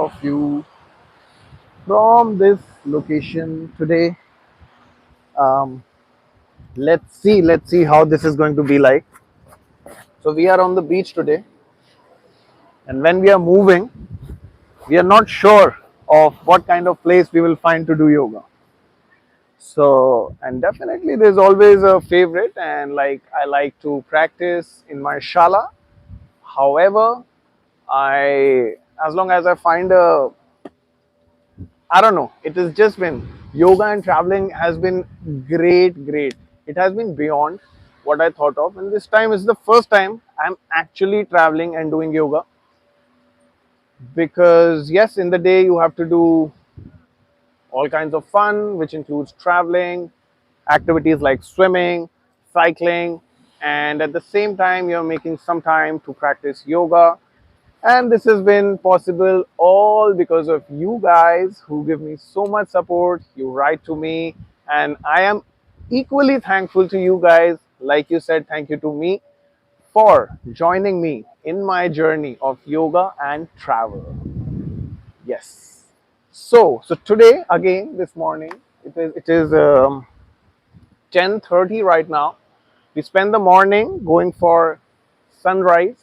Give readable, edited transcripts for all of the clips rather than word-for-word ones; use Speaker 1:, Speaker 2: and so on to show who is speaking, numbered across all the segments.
Speaker 1: of you from this location today. Um, let's see how this is going to be like. So we are on the beach today, and when we are moving, we are not sure of what kind of place we will find to do yoga. So, and definitely there's always a favorite, and like I like to practice in my shala. However, I as long as I find a I don't know. It has just been yoga and traveling has been great. It has been beyond what I thought of, and this time is the first time I'm actually traveling and doing yoga because yes, in the day you have to do all kinds of fun, which includes traveling, activities like swimming, cycling, and at the same time you're making some time to practice yoga. And this has been possible all because of you guys who give me so much support. You write to me, and I am equally thankful to you guys. Like you said, thank you to me for joining me in my journey of yoga and travel. Yes. So today again this morning it is 10:30 right now. We spend the morning going for sunrise,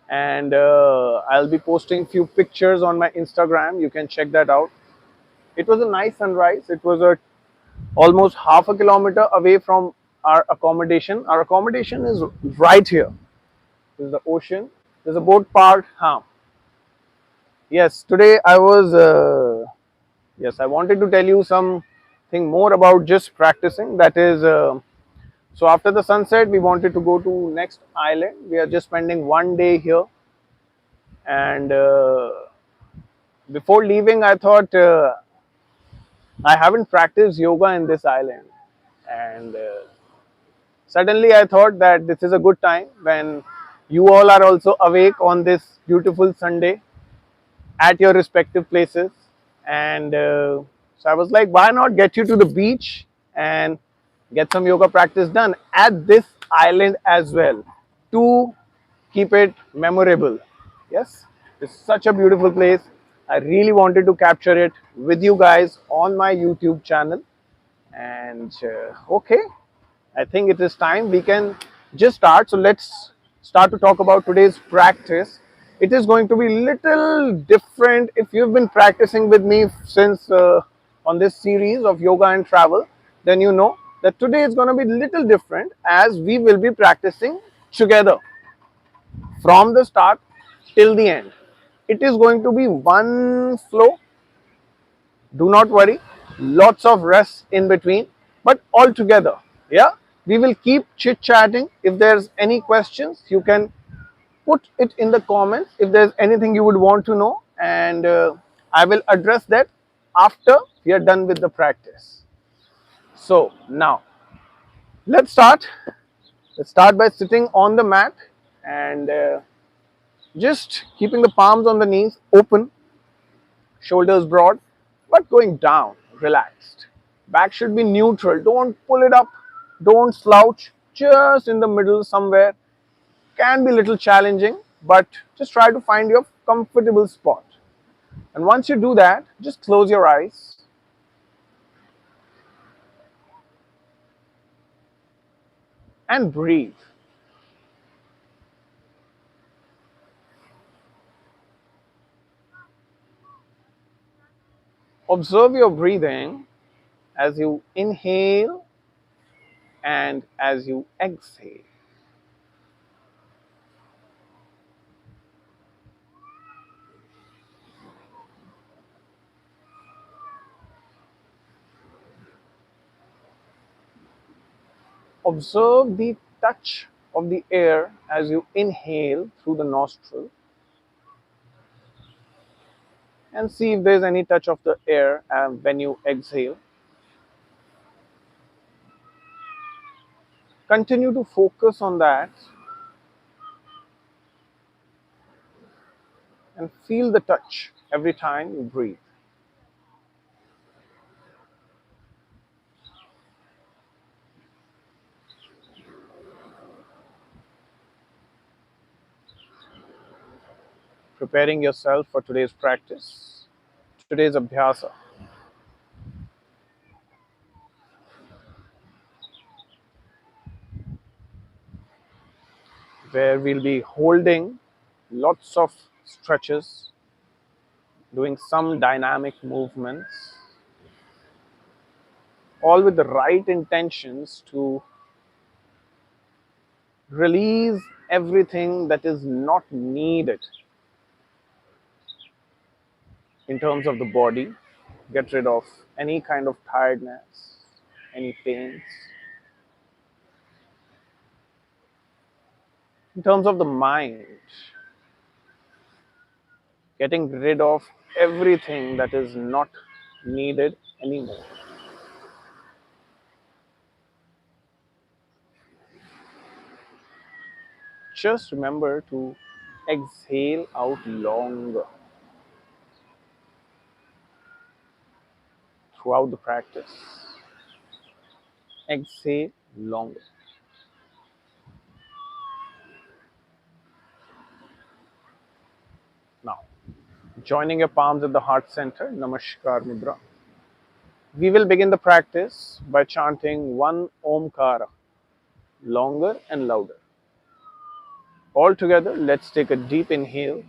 Speaker 1: and I'll be posting few pictures on my Instagram. You can check that out. It was a nice sunrise. It was a almost half a kilometer away from our accommodation. Our accommodation is right here. There's the ocean. There's a boat park. Huh. Yes, today I was. Yes, I wanted to tell you something more about just practicing. That is. So after the sunset, we wanted to go to next island. We are just spending one day here, and before leaving, I thought I haven't practiced yoga in this island, and suddenly I thought that this is a good time when you all are also awake on this beautiful Sunday at your respective places, and so I was like, why not get you to the beach and get some yoga practice done at this island as well to keep it memorable. Yes, it's such a beautiful place. I really wanted to capture it with you guys on my YouTube channel. And okay, I think it is time we can just start. So let's start to talk about today's practice. It is going to be little different. If you've been practicing with me since on this series of yoga and travel, then you know that today is going to be little different as we will be practicing together from the start till the end. It is going to be one flow. Do not worry. Lots of rest in between, but all together. Yeah. We will keep chit chatting. If there's any questions, you can put it in the comments. If there's anything you would want to know, and I will address that after we are done with the practice. So now let's start. Let's start by sitting on the mat and just keeping the palms on the knees open, shoulders broad, but going down, relaxed. Back should be neutral. Don't pull it up. Don't slouch. Just in the middle somewhere. Can be a little challenging, but just try to find your comfortable spot. And once you do that, just close your eyes and breathe. Observe your breathing as you inhale and as you exhale. Observe the touch of the air as you inhale through the nostril and see if there's any touch of the air when you exhale. Continue to focus on that and feel the touch every time you breathe. preparing yourself for today's practice, today's abhyasa, where we'll be holding lots of stretches, doing some dynamic movements, all with the right intentions to release everything that is not needed in terms of the body, get rid of any kind of tiredness, any pains. In terms of the mind, getting rid of everything that is not needed anymore. Just remember to exhale out longer throughout the practice. Exhale longer. Now, joining your palms at the heart center, Namaskar Mudra. We will begin the practice by chanting one Omkara, longer and louder. All together, let's take a deep inhale.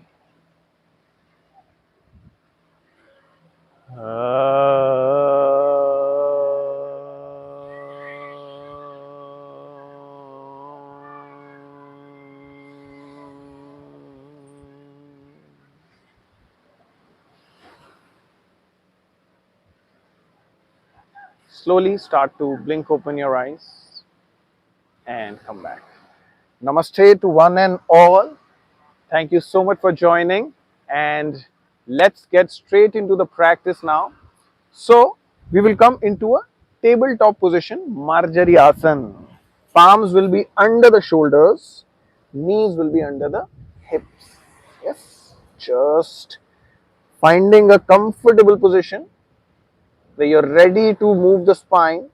Speaker 1: Slowly start to blink open your eyes and come back. Namaste to one and all. Thank you so much for joining, and let's get straight into the practice now. So, we will come into a tabletop position, Marjari Asana. Palms will be under the shoulders, knees will be under the hips. Yes, just finding a comfortable position where you're ready to move the spine.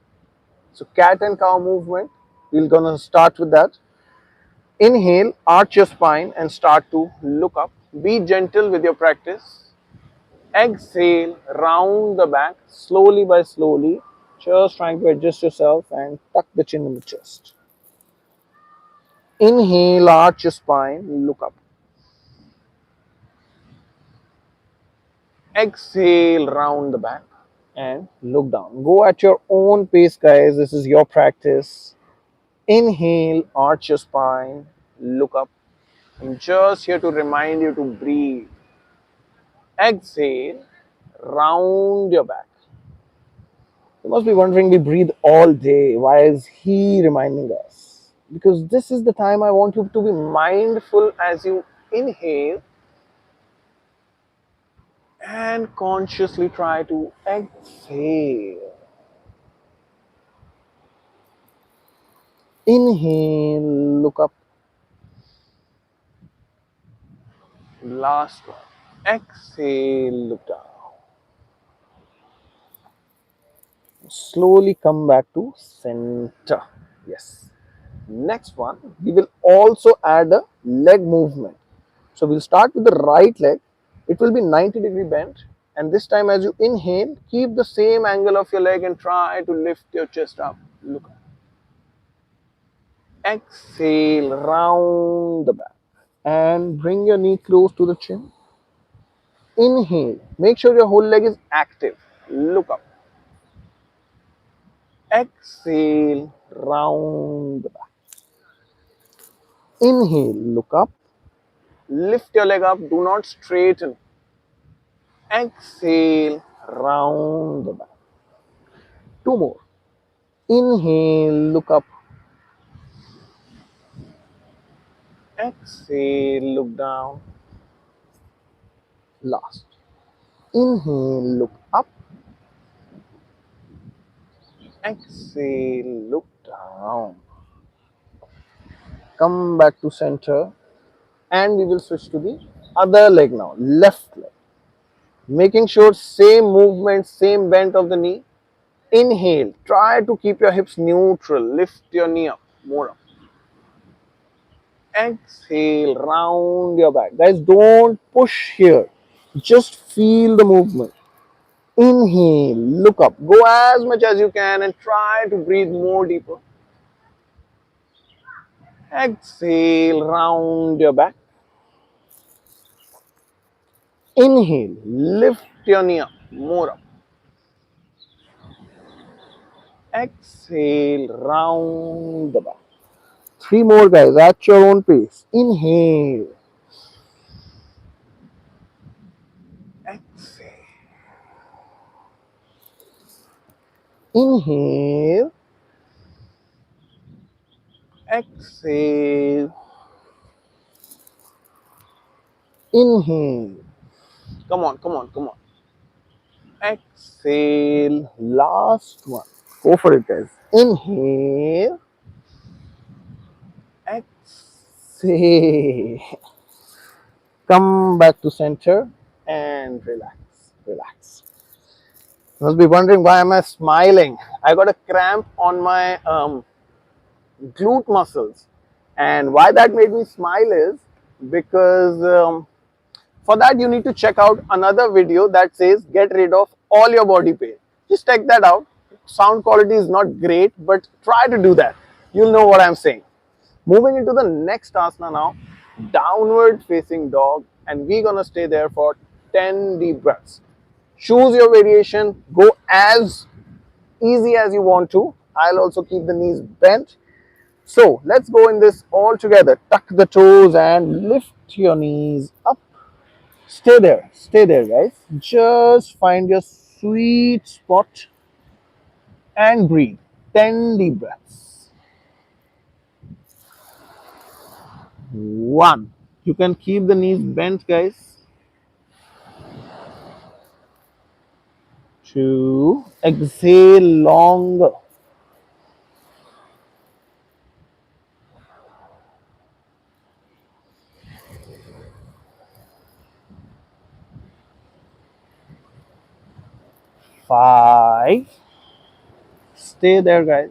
Speaker 1: So, cat and cow movement, we're gonna start with that. Inhale, arch your spine and start to look up. Be gentle with your practice. Exhale, round the back slowly by slowly, just trying to adjust yourself and tuck the chin in the chest. Inhale, arch your spine, look up. Exhale, round the back and look down. Go at your own pace, guys. This is your practice. Inhale, arch your spine, look up. I'm just here to remind you to breathe. Exhale, round your back. You must be wondering, we breathe all day. Why is he reminding us? Because this is the time I want you to be mindful as you inhale and consciously try to exhale. Inhale, look up. Last one. Exhale, look down. Slowly come back to center. Yes. Next one, we will also add a leg movement. So we'll start with the right leg. It will be 90-degree bend. And this time as you inhale, keep the same angle of your leg and try to lift your chest up. Look up. Exhale, round the back. And bring your knee close to the chin. Inhale. Make sure your whole leg is active. Look up. Exhale, round the back. Inhale, look up. Lift your leg up. Do not straighten. Exhale, round the back. Two more. Inhale, look up. Exhale, look down. Last. Inhale, look up. Exhale, look down. Come back to center. And we will switch to the other leg now. Left leg. Making sure same movement, same bend of the knee. Inhale. Try to keep your hips neutral. Lift your knee up. More up. Exhale, round your back. Guys, don't push here. Just feel the movement. Inhale, look up. Go as much as you can and try to breathe more deeper. Exhale, round your back. Inhale, lift your knee up, more up. Exhale, round the back. Three more, guys, at your own pace. Inhale. Exhale. Inhale. Exhale. Inhale. Come on, come on, come on. Exhale. Last one. Go for it, guys. Inhale. Exhale. Come back to center and relax. Relax. You must be wondering why am I smiling? I got a cramp on my glute muscles, and why that made me smile is because for that you need to check out another video that says get rid of all your body pain. Just check that out. Sound quality is not great, but try to do that. You'll know what I'm saying. Moving into the next asana now, downward facing dog, and we're gonna stay there for 10 deep breaths. Choose your variation, go as easy as you want to. I'll also keep the knees bent. So let's go in this all together. Tuck the toes and lift your knees up. Stay there, guys. Just find your sweet spot and breathe. 10 deep breaths. One. You can keep the knees bent, guys. Two. Exhale longer. 5. Stay there, guys.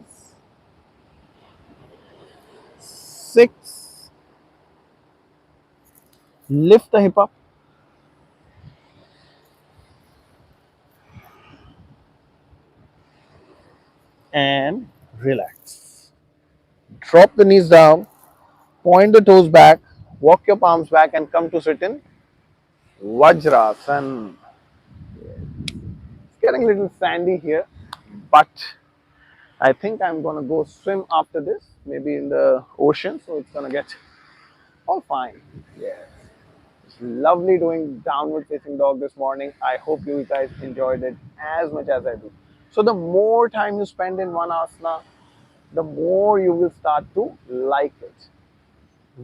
Speaker 1: 6. Lift the hip up. And relax. Drop the knees down. Point the toes back. Walk your palms back and come to sit in Vajrasan. It's getting a little sandy here, but I think I'm gonna go swim after this, maybe in the ocean, so it's gonna get all fine. Yes. It's lovely doing downward facing dog this morning. I hope you guys enjoyed it as much as I do. So the more time you spend in one asana, the more you will start to like it.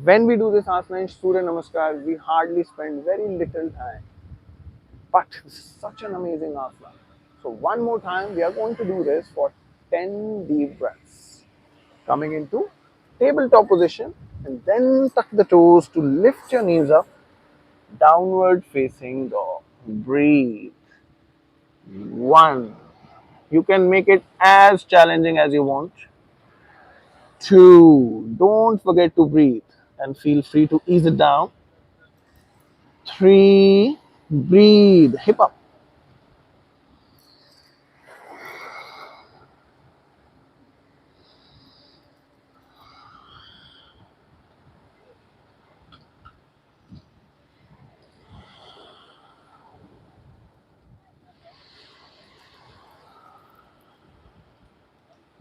Speaker 1: When we do this asana in Surya Namaskar, we hardly spend very little time. But this is such an amazing asana. So one more time, we are going to do this for 10 deep breaths. Coming into tabletop position and then tuck the toes to lift your knees up. Downward facing dog. Breathe. 1. You can make it as challenging as you want. 2. Don't forget to breathe and feel free to ease it down. 3. Breathe. Hip up.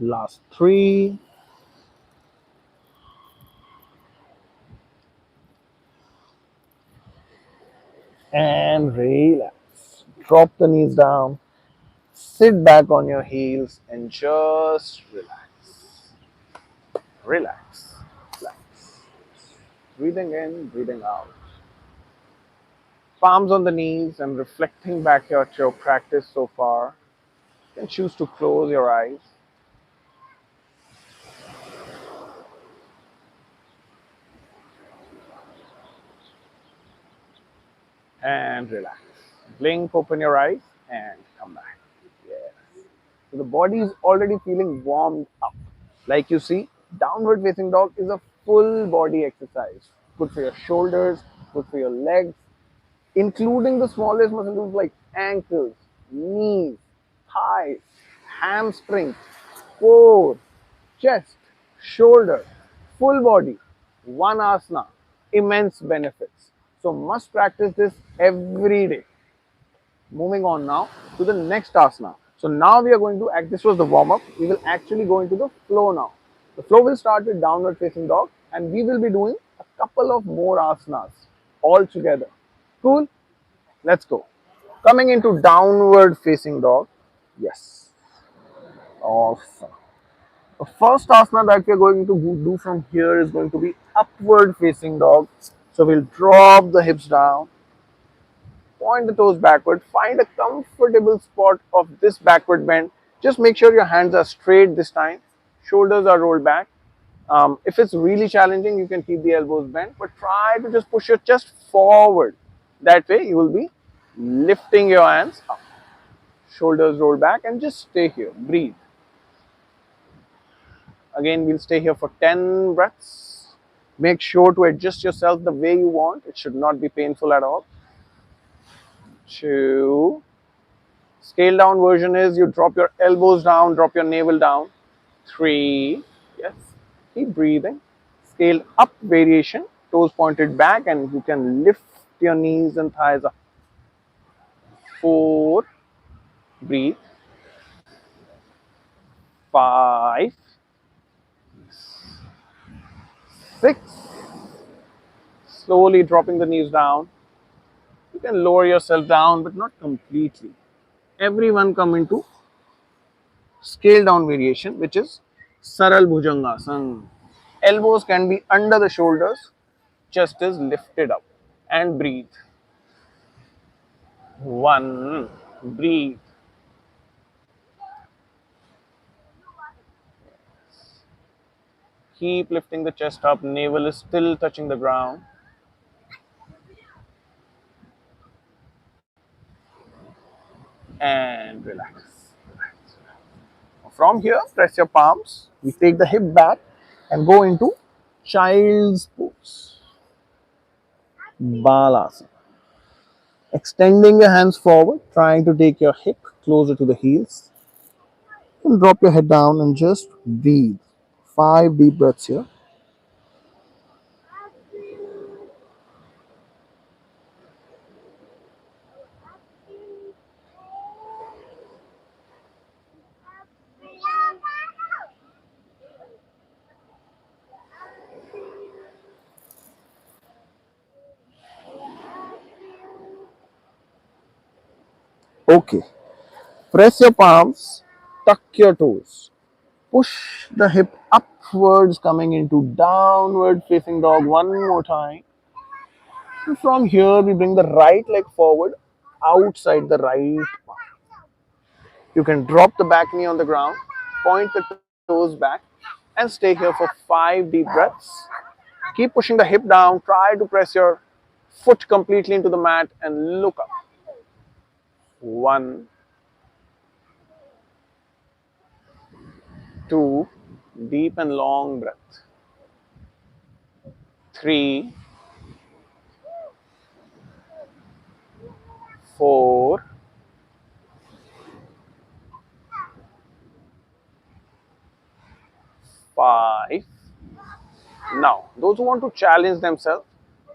Speaker 1: Last 3. And relax. Drop the knees down. Sit back on your heels and just relax. Relax. Relax. Breathing in, breathing out. Palms on the knees and reflecting back at your practice so far. You can choose to close your eyes. And relax. Blink, open your eyes, and come back. Yes. So the body is already feeling warmed up. Like you see, downward facing dog is a full body exercise. Good for your shoulders, good for your legs, including the smallest muscle groups like ankles, knees, thighs, hamstrings, core, chest, shoulder, full body, one asana, immense benefits. So must practice this every day. Moving on now to the next asana. So now we are going to act, this was the warm up. We will actually go into the flow now. The flow will start with downward facing dog and we will be doing a couple of more asanas all together. Cool? Let's go. Coming into downward facing dog. Yes. Awesome. The first asana that we are going to do from here is going to be upward facing dog. So we'll drop the hips down, point the toes backward, find a comfortable spot of this backward bend. Just make sure your hands are straight this time, shoulders are rolled back. If it's really challenging, you can keep the elbows bent, but try to just push your chest forward. That way you will be lifting your hands up, shoulders rolled back, and just stay here. Breathe. Again, we'll stay here for 10 breaths. Make sure to adjust yourself the way you want. It should not be painful at all. 2. Scale down version is you drop your elbows down, drop your navel down. 3. Yes. Keep breathing. Scale up variation, toes pointed back, and you can lift your knees and thighs up. 4. Breathe. 5. 6. Slowly dropping the knees down. You can lower yourself down, but not completely. Everyone come into scale down variation, which is Saral Bhujangasana. Elbows can be under the shoulders, chest is lifted up. And breathe. 1. Breathe. Keep lifting the chest up, navel is still touching the ground. And relax. From here, press your palms. We take the hip back and go into child's pose. Balasana. Extending your hands forward, trying to take your hip closer to the heels. And drop your head down and just breathe. 5 deep breaths here. Okay. Press your palms, tuck your toes. Push the hip upwards, coming into downward facing dog one more time. And from here, we bring the right leg forward, outside the right palm. You can drop the back knee on the ground, point the toes back, and stay here for 5 deep breaths. Keep pushing the hip down. Try to press your foot completely into the mat and look up. 1, 2, deep and long breath. 3, 4, 5. Now, those who want to challenge themselves,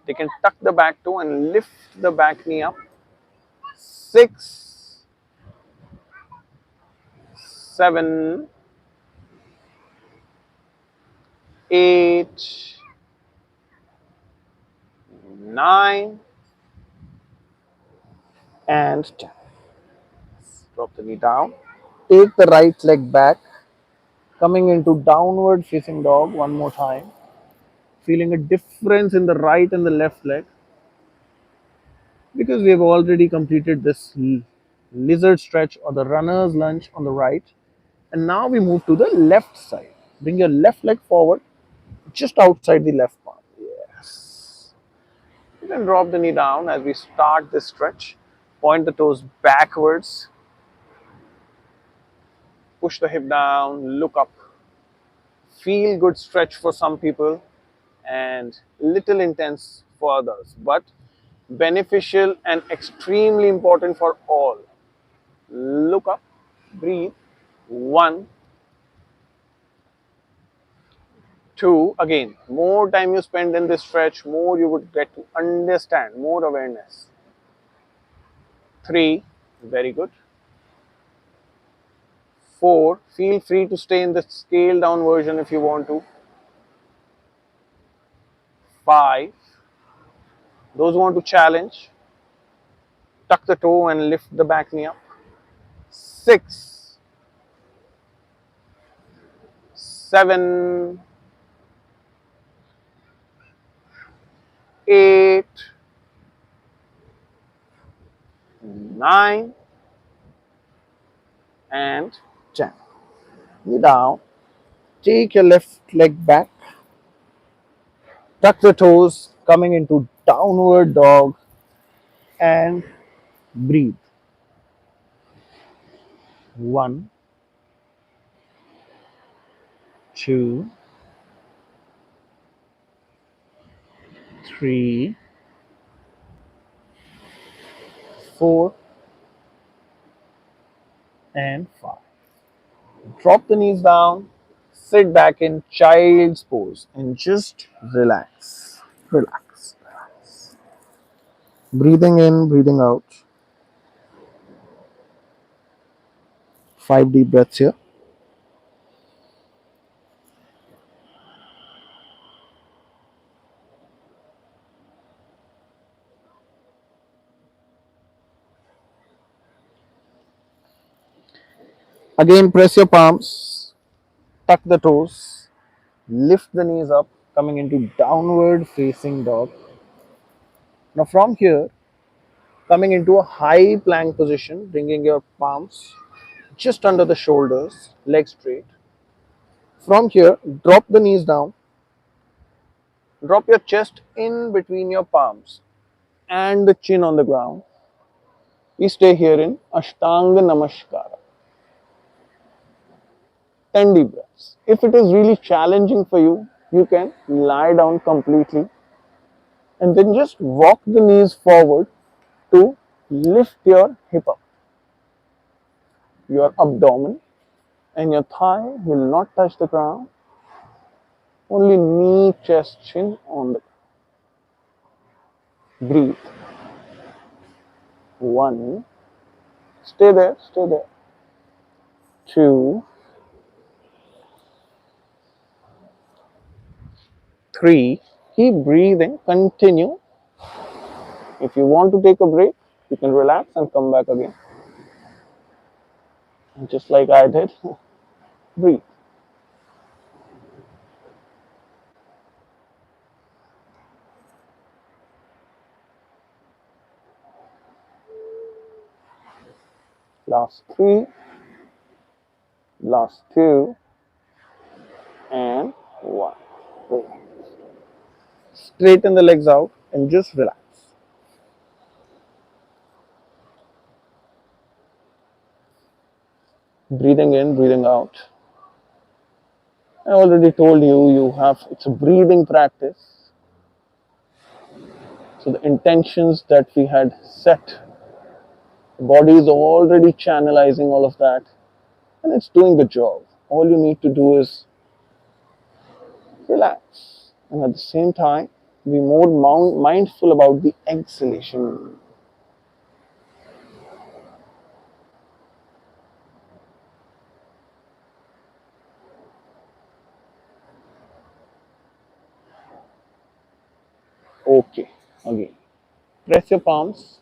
Speaker 1: they can tuck the back toe and lift the back knee up. 6, 7, 8, 9, and 10. Drop the knee down. Take the right leg back, coming into downward facing dog one more time. Feeling a difference in the right and the left leg because we have already completed this lizard stretch or the runner's lunge on the right. And now we move to the left side. Bring your left leg forward, just outside the left palm. Yes. You can drop the knee down as we start this stretch. Point the toes backwards. Push the hip down, look up. Feel good stretch for some people. and little intense for others, but beneficial and extremely important for all. Look up, breathe. One, two, again, more time you spend in this stretch, more you would get to understand, more awareness. Three, very good. Four, feel free to stay in the scaled down version if you want to. Five, those who want to challenge, tuck the toe and lift the back knee up. Six, seven, eight, nine, and 10. Knee down. Take your left leg back. Tuck the toes, coming into downward dog, and breathe. One, two, three, four, and five. Drop the knees down, sit back in child's pose, and just relax. Relax. Breathing in, breathing out. 5 deep breaths here. Again, press your palms, tuck the toes, lift the knees up, coming into downward facing dog. Now, from here, coming into a high plank position, bringing your palms just under the shoulders, legs straight. From here, drop the knees down, drop your chest in between your palms and the chin on the ground. We stay here in Ashtanga Namaskara. 10 deep breaths. If it is really challenging for you, you can lie down completely and then just walk the knees forward to lift your hip up. Your abdomen and your thigh will not touch the ground. Only knee, chest, chin on the ground. Breathe. One. Stay there, stay there. Two. Three. Keep breathing, continue. If you want to take a break, you can relax and come back again. And just like I did, breathe. Last three, last two, and one. Straighten the legs out and just relax. Breathing in, breathing out. I already told you it's a breathing practice. So the intentions that we had set, the body is already channelizing all of that and it's doing the job. All you need to do is relax and at the same time be more mindful about the exhalation. Okay, again. Press your palms,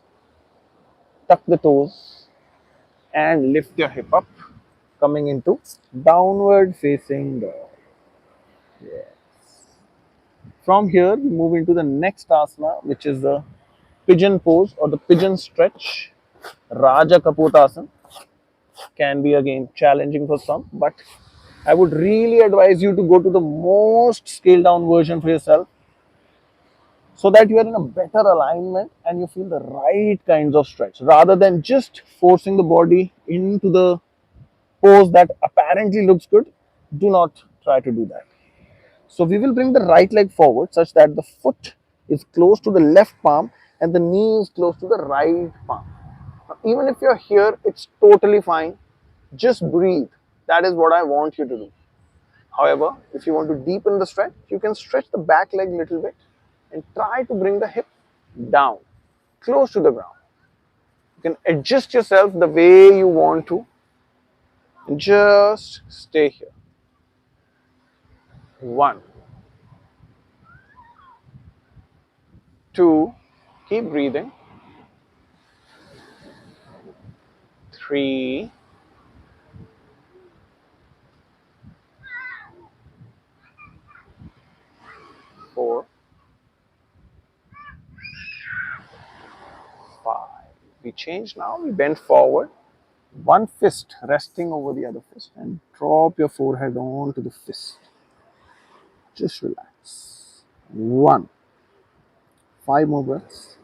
Speaker 1: tuck the toes, and lift your hip up, coming into downward facing dog. Yeah. From here, we move into the next asana, which is the pigeon pose or the pigeon stretch. Raja Kapotasana can be again challenging for some, but I would really advise you to go to the most scaled down version for yourself so that you are in a better alignment and you feel the right kinds of stretch rather than just forcing the body into the pose that apparently looks good. Do not try to do that. So we will bring the right leg forward such that the foot is close to the left palm and the knee is close to the right palm. Now, even if you're here, it's totally fine. Just breathe. That is what I want you to do. However, if you want to deepen the stretch, you can stretch the back leg a little bit and try to bring the hip down, close to the ground. You can adjust yourself the way you want to and just stay here. 1, 2, keep breathing. 3, 4, 5. We change now. We bend forward. One fist resting over the other fist and drop your forehead onto the fist. Just relax. 1. 5 more breaths.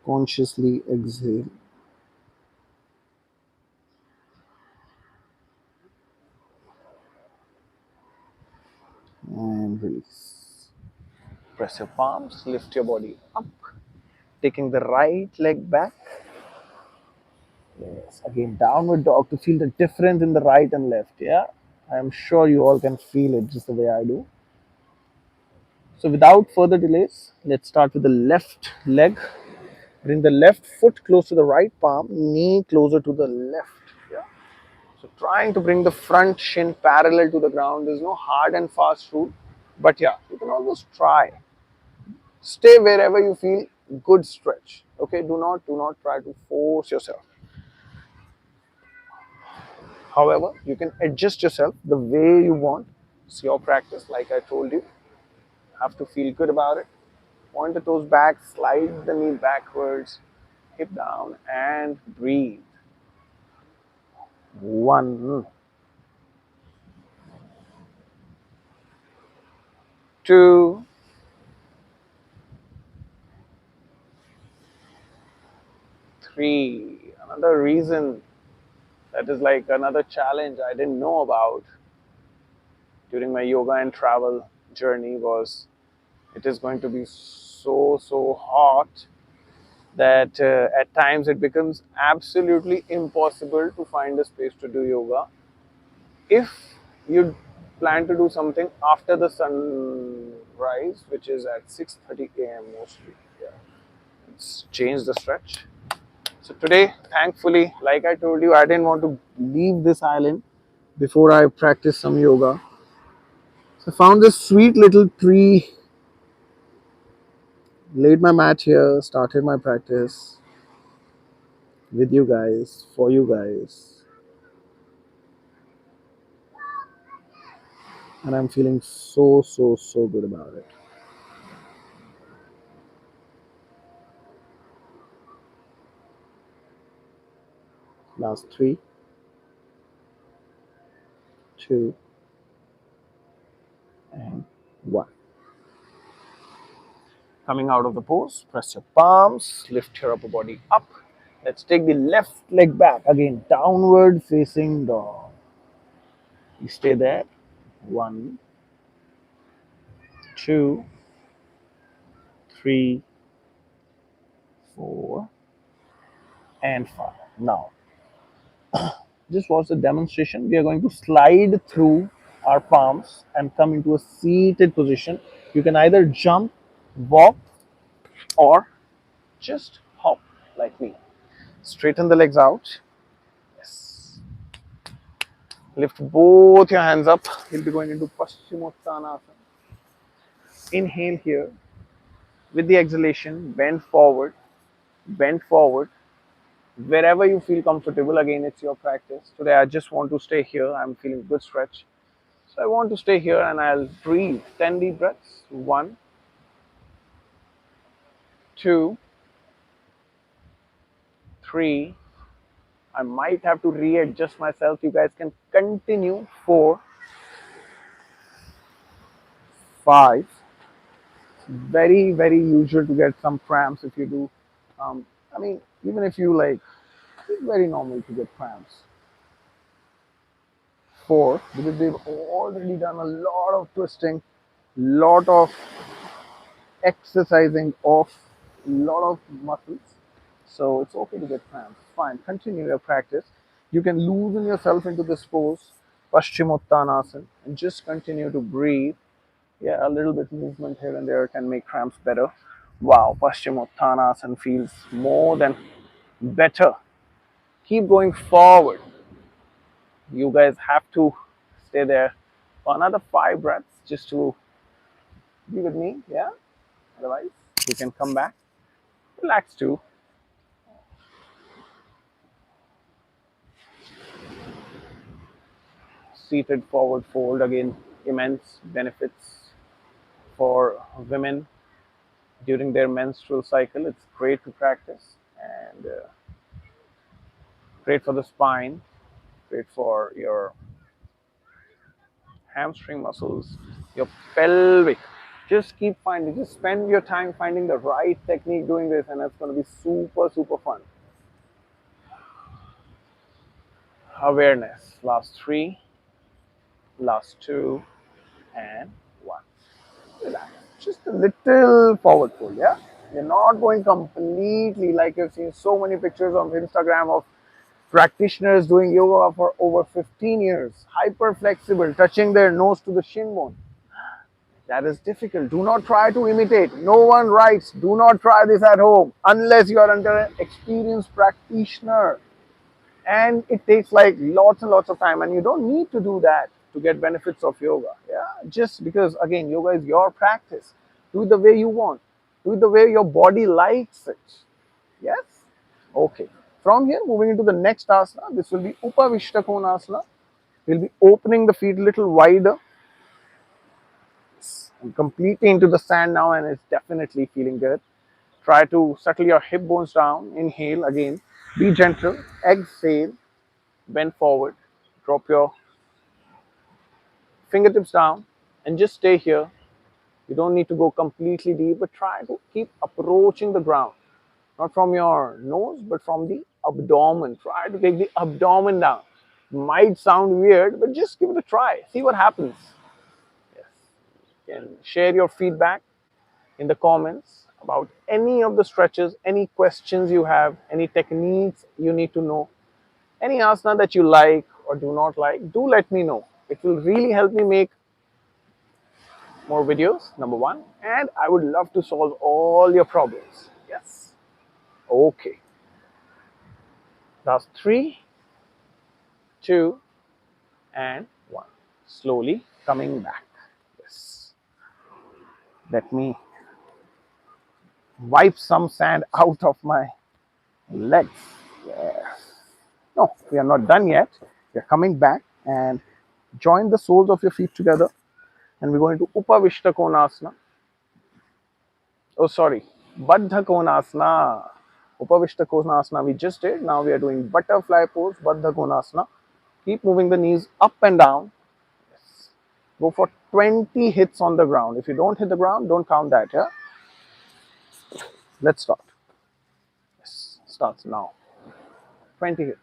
Speaker 1: Consciously exhale. And release. Press your palms, lift your body up, taking the right leg back. Yes, again, downward dog to feel the difference in the right and left. Yeah, I am sure you all can feel it just the way I do. So, without further delays, let's start with the left leg. Bring the left foot close to the right palm, knee closer to the left. Yeah. So, trying to bring the front shin parallel to the ground. There's no hard and fast rule, but yeah, you can always try. Stay wherever you feel good stretch. Okay, do not try to force yourself. However, you can adjust yourself the way you want. It's your practice, like I told you. Have to feel good about it. Point the toes back, slide the knee backwards, hip down, and breathe. 1, 2, 3. Another reason that is like another challenge I didn't know about during my yoga and travel journey was it is going to be so hot that at times it becomes absolutely impossible to find a space to do yoga if you plan to do something after the sunrise, which is at 6:30 a.m. mostly. Yeah, it's changed the stretch. So today, thankfully, like I told you, I didn't want to leave this island before I practice some yoga. So I found this sweet little tree, laid my mat here, started my practice with you guys, for you guys. And I'm feeling so good about it. Last 3, 2, and 1. Coming out of the pose, press your palms, lift your upper body up. Let's take the left leg back again, downward facing dog. You stay there. 1, 2, 3, 4, and 5. Now, just watch the demonstration. We are going to slide through our palms and come into a seated position. You can either jump, walk, or just hop like me. Straighten the legs out. Yes. Lift both your hands up. We'll be going into Paschimottanasana. Inhale here. With the exhalation, bend forward. Bend forward. Wherever you feel comfortable, again, it's your practice. Today, I just want to stay here. I'm feeling good stretch. So I want to stay here and I'll breathe. 10 deep breaths. 1, 2, 3. I might have to readjust myself. You guys can continue. 4, 5, very, very usual to get some cramps if you do. I mean, even if you like, it's very normal to get cramps. 4, because they've already done a lot of twisting, lot of exercising of a lot of muscles. So it's okay to get cramps. Fine, continue your practice. You can loosen yourself into this pose, Paschimottanasana, and just continue to breathe. Yeah, a little bit movement here and there can make cramps better. Wow, Paschimottanasana feels more than better. Keep going forward. You guys have to stay there for another 5 breaths just to be with me. Yeah, otherwise you can come back. Relax too. Seated forward fold, again, immense benefits for women during their menstrual cycle. It's great to practice, and great for the spine, great for your hamstring muscles, your pelvic. Just spend your time finding the right technique doing this, and it's going to be super, super fun. Awareness. Last 3, last 2, and 1. Relax. Just a little forward fold, yeah? You're not going completely like you've seen so many pictures on Instagram of practitioners doing yoga for over 15 years, hyper flexible, touching their nose to the shin bone. That is difficult. Do not try to imitate. No one writes, do not try this at home unless you are under an experienced practitioner. And it takes like lots and lots of time, and you don't need to do that to get benefits of yoga. Yeah, just because again, yoga is your practice. Do it the way you want. Do it the way your body likes it. Yes. Okay. From here, moving into the next asana. This will be Upavishta Konasana. We'll be opening the feet a little wider and completely into the sand now, and it's definitely feeling good. Try to settle your hip bones down. Inhale again. Be gentle. Exhale. Bend forward. Drop your fingertips down and just stay here. You don't need to go completely deep, but try to keep approaching the ground. Not from your nose, but from the abdomen. Try to take the abdomen down. Might sound weird, but just give it a try. See what happens. Yes. You can share your feedback in the comments about any of the stretches, any questions you have, any techniques you need to know, any asana that you like or do not like. Do let me know. It will really help me make more videos, number 1, and I would love to solve all your problems. Yes. Okay. Last 3, 2, and 1. Slowly coming back. Yes. Let me wipe some sand out of my legs. Yes. No, we are not done yet. We are coming back, and join the soles of your feet together, and we're going to Upavishta Konasana. Oh, sorry, Baddha Konasana. Upavishta Konasana we just did. Now we are doing butterfly pose, Baddha Konasana. Keep moving the knees up and down. Yes. Go for 20 hits on the ground. If you don't hit the ground, don't count that. Yeah. Let's start. Yes. Starts now. 20 hits.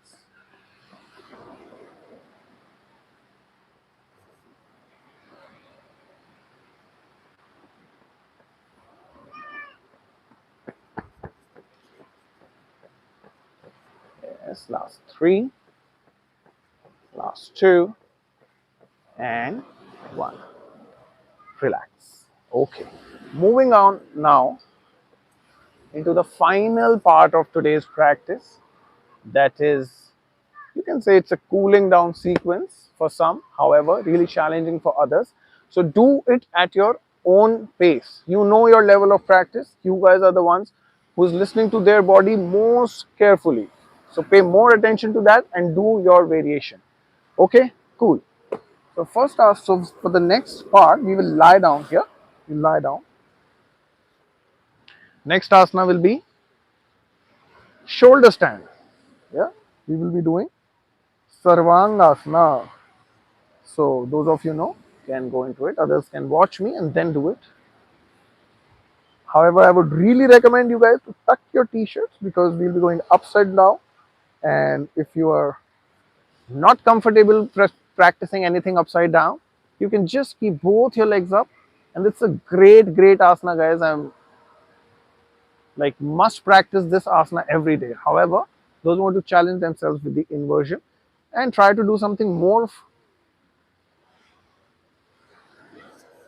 Speaker 1: Yes. Last 3. Last 2. And 1. Relax. Okay. Moving on now into the final part of today's practice. That is, you can say it's a cooling down sequence for some, however, really challenging for others. So do it at your own pace. You know your level of practice. You guys are the ones who's listening to their body most carefully. So pay more attention to that and do your variation. Okay, cool. So first, so for the next part, we will lie down here. You lie down. Next asana will be shoulder stand. Yeah, we will be doing Sarvangasana. So those of you know can go into it. Others can watch me and then do it. However, I would really recommend you guys to tuck your t-shirts because we'll be going upside down. And if you are not comfortable practicing anything upside down, you can just keep both your legs up. And it's a great asana, guys. I'm like must practice this asana every day. However, those who want to challenge themselves with the inversion and try to do something more,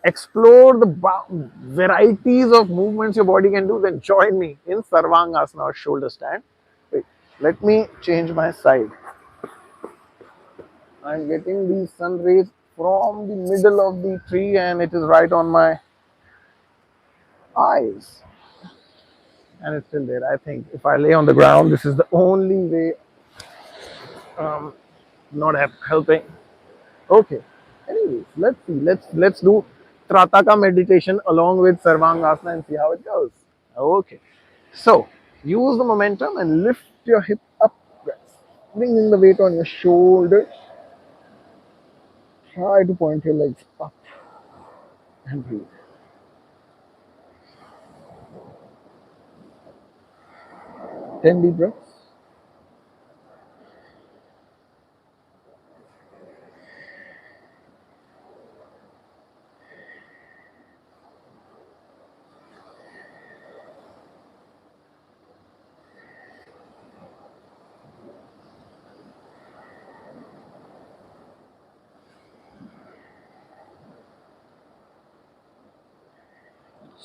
Speaker 1: explore the varieties of movements your body can do, then join me in Sarvangasana or shoulder stand. Wait, let me change my side. I'm getting these sun rays from the middle of the tree and it is right on my eyes. And it's still there. I think if I lay on the ground, this is the only way not helping. Okay. Anyways, let's see. Let's do Trataka meditation along with Sarvangasana and see how it goes. Okay. So use the momentum and lift your hip up. Bringing the weight on your shoulders. Try to point your legs up and breathe. 10 deep breaths.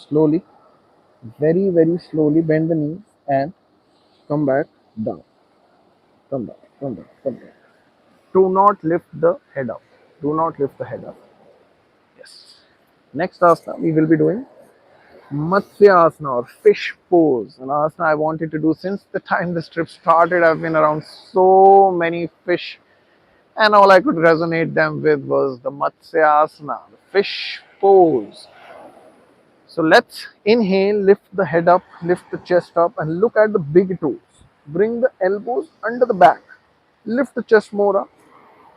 Speaker 1: Slowly, very slowly bend the knees and come back down. Come back, come back, come back. Do not lift the head up. Do not lift the head up. Yes. Next asana we will be doing Matsya Asana or fish pose. An asana I wanted to do since the time this trip started. I've been around so many fish and all I could resonate them with was the Matsya Asana, the fish pose. So let's inhale, lift the head up, lift the chest up and look at the big toes. Bring the elbows under the back. Lift the chest more up.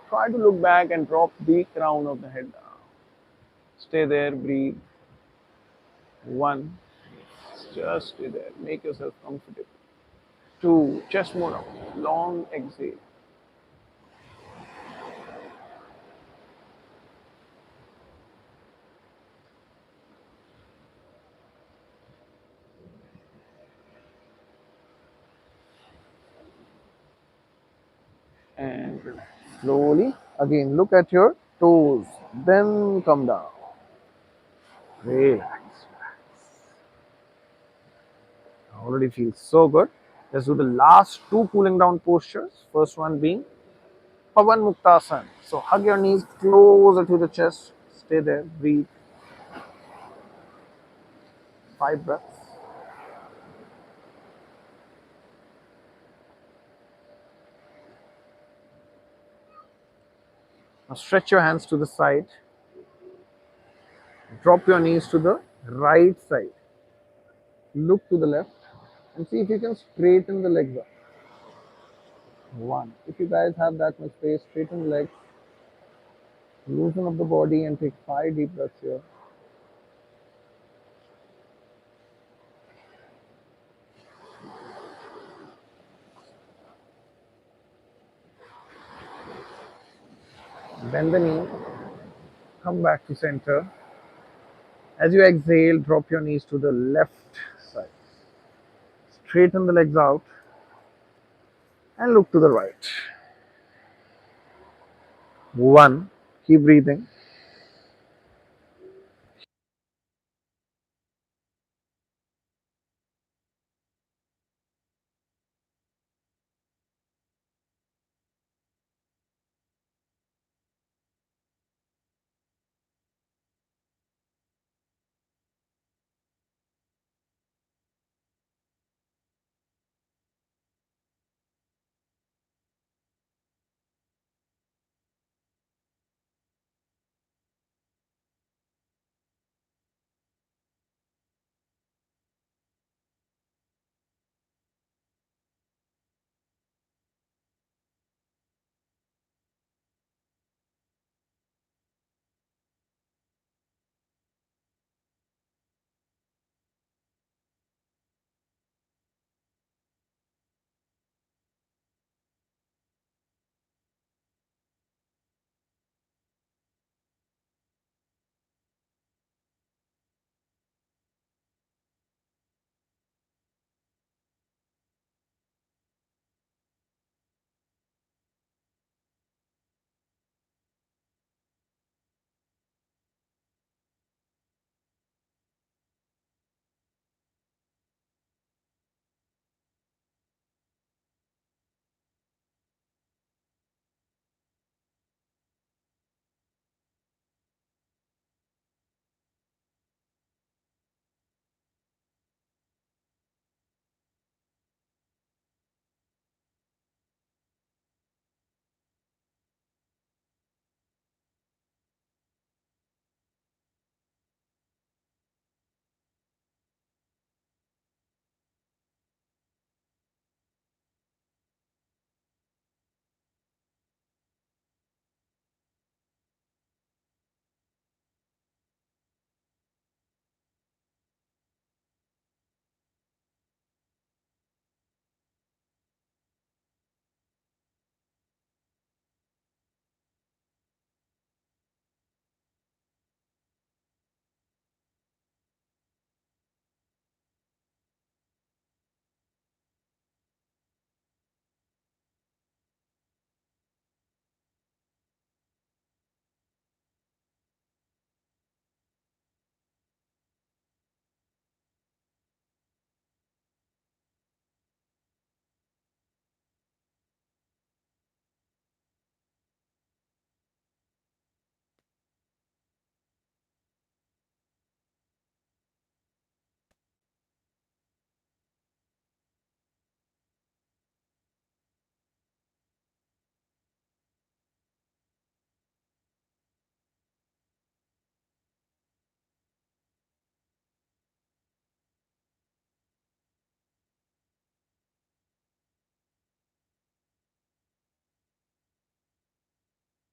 Speaker 1: Try to look back and drop the crown of the head down. Stay there, breathe. One, just stay there. Make yourself comfortable. Two, chest more up. Long exhale. And relax. Slowly, again, look at your toes. Then come down. Relax. Already feels so good. Let's do the last two cooling down postures. First one being Pavan Muktasana. So hug your knees closer to the chest. Stay there. Breathe. 5 breaths. Now stretch your hands to the side. Drop your knees to the right side. Look to the left and see if you can straighten the legs up. One. If you guys have that much space, straighten the legs. Loosen up the body and take 5 deep breaths here. Bend the knee. Come back to center. As you exhale, drop your knees to the left side. Straighten the legs out and look to the right. One. Keep breathing.